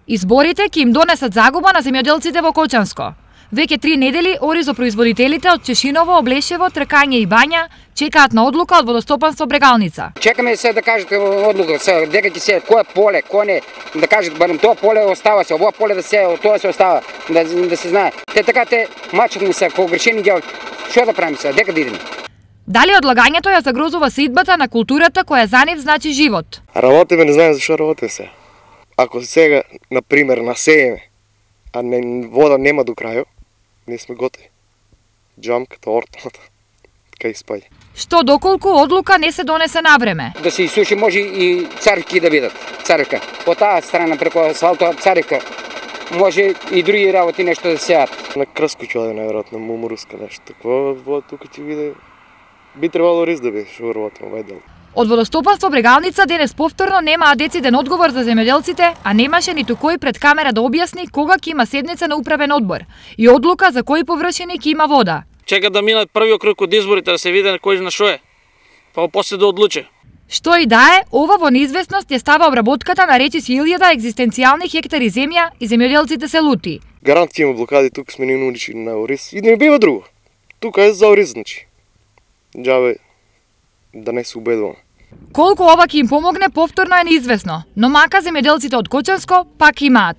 Изборите ќе им донесат загуба на земјоделците во Кочанско. Веќе 3 недели оризопроизводителите од Чешиново, Облешево, Тркање и Бања чекаат на одлука од водостопанство Брегалница. Чекаме се да кажете одлука, дека ќе се кое поле, кој не, да кажат барем тоа поле остава се, ово поле да се, тоа се остава, да се знае. Те мачкни се, кога грешени ги, што да правиме се, дека да идеме? Дали одлагањето ја загрозува сеидбата на културата која за нив значи живот? Работиме, не знаем зашо работиме се. Ако сега, например, насееме, а вода нема до крајот, не сме готови. Джамката, ортоната, кај спаѓа. Што доколку одлука не се донесе на време? Да се исуши, може и царки да бидат, царка. По таа страна преку асфалтова царка, може и други работи нешто да сеат. На Крско ќе оде најверојатно, мумуруска нешто. Такво вода тука ќе биде. Би требало рис да биде што работиме овај дел. Од водостопанство Брегалница денес повторно немаа дециден одговор за земјоделците, а немаше ниту кој пред камера да објасни кога ќе има седница на управен одбор и одлука за кои површини ќе има вода. Чека да минат првиот круг од изборите да се види кој на шо е, па после да одлучи. Што и да е, ова во неизвестност ја става обработката на речиси 1000 екзистенцијални хектари земја и земјоделците се лути. Гарант ќе има блокади, тука сме ни уличи на ориз и не бива друго. Тука е за ориз, значи. Джабе да не се убедуваме. Колку ова ќе им помогне повторно е неизвестно, но мака земјоделците од Кочанско пак имаат